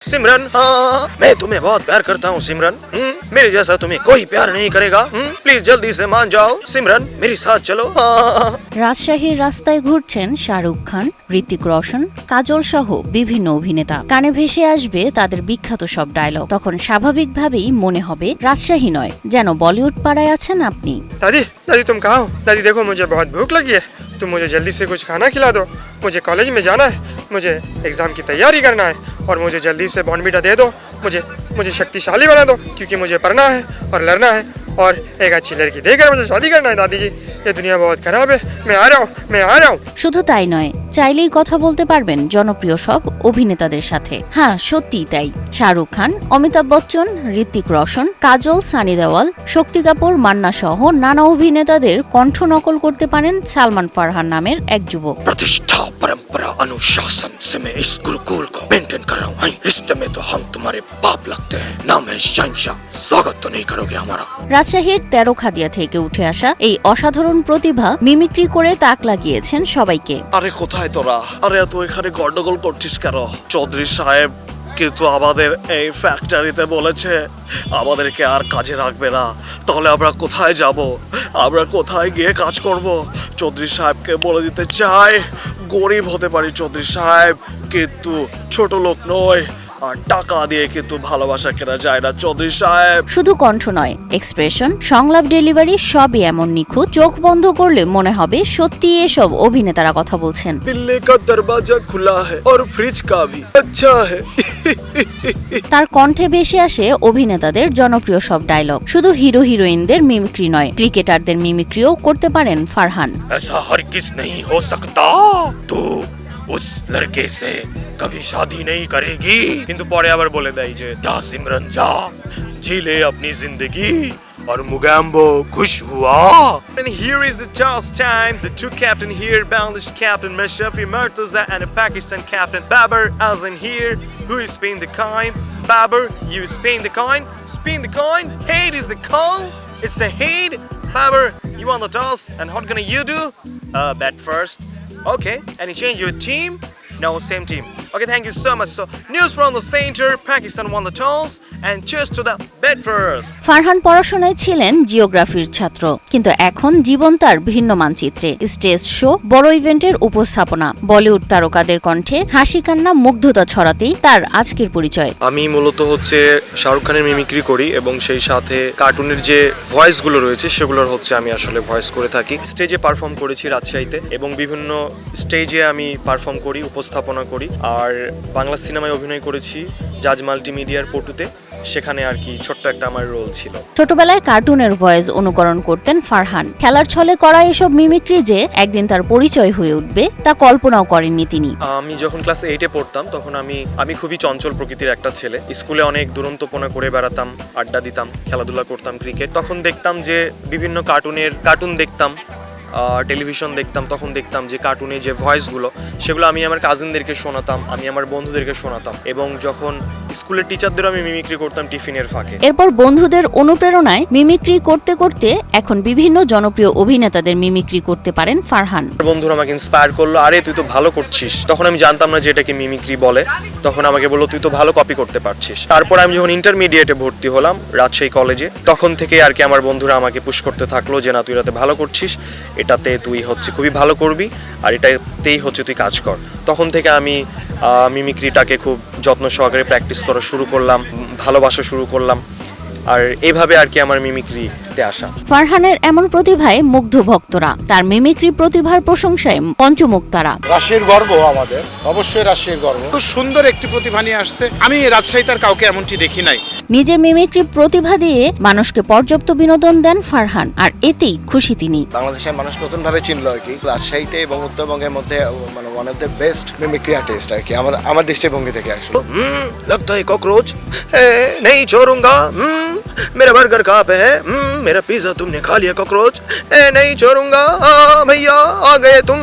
सिमरन, हाँ मैं तुम्हें बहुत प्यार करता हूँ सिमरन। मेरे जैसा तुम्हें कोई प्यार नहीं करेगा। प्लीज जल्दी से मान जाओ सिमरन, मेरे साथ चलो। রাজশাহীর রাস্তায় ঘুরছেন শাহরুখ খান, ঋতিক রোশন, কাজল সহ বিভিন্ন অভিনেতা। কানে ভেসে আসবে তাদের বিখ্যাত সব ডায়লগ। তখন স্বাভাবিকভাবেই মনে হবে রাজশাহী নয়, যেন বলিউড পাড়ায় আছেন আপনি। दादी दादी तुम कहाँ हो? दादी देखो मुझे बहुत भूख लगी है, तुम मुझे जल्दी से कुछ खाना खिला दो। मुझे कॉलेज में जाना है, मुझे एग्जाम की तैयारी करना है और मुझे जल्दी से बॉर्नवीटा दे दो। मुझे शक्तिशाली बना दो, क्योंकि मुझे पढ़ना है और लड़ना है और एक अच्छी लड़की देकर मुझे शादी करना है। दादी जी ये दुनिया बहुत खराब है, मैं आ रहा हूँ। শুধু তাই নয়, চাইলেই কথা বলতে পারবেন জনপ্রিয় সব অভিনেতাদের সাথে। হ্যাঁ, সত্যিই তাই। শাহরুখ খান, অমিতাভ বচ্চন, ঋতিক রোশন, কাজল, সানি দেওয়াল, শক্তি কাপুর, মান্না সহ নানা অভিনেতাদের কণ্ঠ নকল করতে পারেন সালমান ফারহান নামের এক যুবক। प्रतिष्ठा परंपरा अनुशासन से मैं इस गुरुकुल को मेंटेन कर रहा हूँ। रिश्ते में तो हम तुम्हारे बाप लगते हैं, नाम है शहंशाह। स्वागत तो नहीं करोगे हमारा? রাজশাহীর তেরোখাদিয়া থেকে উঠে আসা এই অসাধারণ প্রতিভা মিমিক্রি করে তাক লাগিয়েছেন সবাইকে। আরে কোথায় তোরা? আরে এত এখানে গন্ডগোল করছিস কেন? চৌধুরী সাহেব কিন্তু আমাদের এই ফ্যাক্টরিতে বলেছে আমাদেরকে আর কাজে রাখবে না। তাহলে আমরা কোথায় যাব? আমরা কোথায় গিয়ে কাজ করব? চৌধুরী সাহেবকে বলে দিতে চাই গরিব হতে পারি চৌধুরী সাহেব, কিন্তু ছোট লোক নয়। আর টাকা দিয়ে কিন্তু ভালোবাসা কেনা যায় না চৌধুরী সাহেব। শুধু কণ্ঠ নয়, এক্সপ্রেশন, সংলাপ, ডেলিভারি সবই এমন নিখুঁত, চোখ বন্ধ করলে মনে হবে সত্যি এসব অভিনেতারা কথা বলছেন। बिल्ली का दरवाजा खुला है और फ्रिज का भी अच्छा है। তার কণ্ঠে ভেসে আসে অভিনেতাদের জনপ্রিয় সব ডায়লগ। শুধু হিরো হিরোইনদের মিমিক্রি নয়, ক্রিকেটারদের মিমিক্রিও করতে পারেন ফারহান। ऐसा हरगिज नहीं हो सकता, तू उस लड़के से कभी शादी नहीं करेगी। किंतु পরে আবার বলে দেয় যে যা सिमरन जा, जी ले अपनी जिंदगी और मुगैम्बो खुश हुआ। And here is the toss time. The two captain here, Bangladesh captain Mashrafi Murtaza and a Pakistan captain Babar Azam here. Who is spinning the coin? Babar, you spin the coin. Spin the coin. Head is the call. It's the head. Babar, you won the toss. And what gonna you do? Bet first. Okay. And you change your team? No, same team. Okay, thank you so much. So, news from the center. Pakistan won the toss. And cheers to the bet first. Farhan পড়াশোনায় ছিলেন জিওগ্রাফির ছাত্র, কিন্তু এখন জীবন তার ভিন্ন মানচিত্রে। Stage show, বড় ইভেন্টের উপস্থাপনা, বলিউড তারকাদের কণ্ঠে হাসি কান্না, মুগ্ধতা ছড়াতেই তার আজকের পরিচয়। আমি মূলত হচ্ছে শাহরুখ খানের মিমিক্রি করি এবং সেই সাথে কার্টুনের যে ভয়েসগুলো রয়েছে সেগুলোর হচ্ছে আমি আসলে ভয়েস করে থাকি। স্টেজে পারফর্ম করেছি রাজশাহীতে এবং বিভিন্ন স্টেজে আমি পারফর্ম করি, উপস্থাপনা করি। আর বাংলা সিনেমায় অভিনয় করেছি জাজ মাল্টিমিডিয়ার পটুতে, সেখানে আর কি ছোট্ট একটা আমার রোল ছিল। ছোটবেলায় কার্টুনের ভয়েস অনুকরণ করতেন ফারহান। খেলার ছলে করা এসব মিমিক্রি যে একদিন তার পরিচয় হয়ে উঠবে তা কল্পনাও করেননি তিনি। আমি যখন ক্লাস 8-এ পড়তাম তখন আমি খুবই চঞ্চল প্রকৃতির একটা ছেলে। স্কুলে অনেক দুরন্তপনা করে বেড়াতাম, আড্ডা দিতাম, খেলাধুলা করতাম, ক্রিকেট। তখন দেখতাম যে বিভিন্ন কার্টুন দেখতাম, টেলিভিশন দেখতাম। তখন দেখতাম যে কার্টুনে যে ভয়েসগুলো সেগুলো আমি আমার কাজিনদেরকে শোনাতাম, আমি আমার বন্ধুদেরকে শোনাতাম এবং যখন স্কুলের টিচারদেরও আমি মিমিক্রি করতাম টিফিনের ফাঁকে। এরপর বন্ধুদের অনুপ্রেরণায় মিমিক্রি করতে করতে এখন বিভিন্ন জনপ্রিয় অভিনেতাদের মিমিক্রি করতে পারেন ফারহান। বন্ধুরা আমাকে ইন্সপায়ার করলো, আরে তুই তো ভালো করছিস। তখন আমি জানতাম না যে এটাকে মিমিক্রি বলে। তখন আমাকে বললো তুই তো ভালো কপি করতে পারছিস। তারপর আমি যখন ইন্টারমিডিয়েটে ভর্তি হলাম রাজশাহী কলেজে, তখন থেকে আর কি আমার বন্ধুরা আমাকে পুশ করতে থাকলো যে না তুই এটাতে ভালো করছিস, এটাতে তুই হচ্ছে খুবই ভালো করবি আর এটাতেই হচ্ছে তুই কাজ কর। তখন থেকে আমি মিমিক্রিটাকে খুব যত্ন সহকারে প্র্যাকটিস করা শুরু করলাম, ভালোবাসা শুরু করলাম। আর এইভাবে আর কি আমার মিমিক্রিতে আসা। ফারহানের এমন প্রতিভায় মুগ্ধ ভক্তরা, তার মিমিক্রি প্রতিভার প্রশংসায় পঞ্চমুখ তারা। রাজশাহীর গর্ব আমাদের, অবশ্যই রাজশাহীর গর্ব। খুব সুন্দর একটি প্রতিভা নিয়ে আসছে। আমি রাজশাহীতে আর কাউকে এমনটি দেখি নাই। নিজের মিমিক্রি প্রতিভা দিয়ে মানুষকে পর্যাপ্ত বিনোদন দেন ফারহান, আর এতেই খুশি তিনি। বাংলাদেশের মানুষ নতুন ভাবে চিনলো আর কি রাজশাহীতে এবং উত্তরবঙ্গের মধ্যে মানে one of the best mimicry artist আর কি আমার দৃষ্টিভঙ্গি থেকে আসলো। लगता है कॉकरोच नहीं छोड़ूंगा, मेरा बर्गर कहाँ पे है, मेरा पिज्जा तुमने खा लिया कॉकरोच, नहीं छोड़ूंगा भैया आ गए तुम।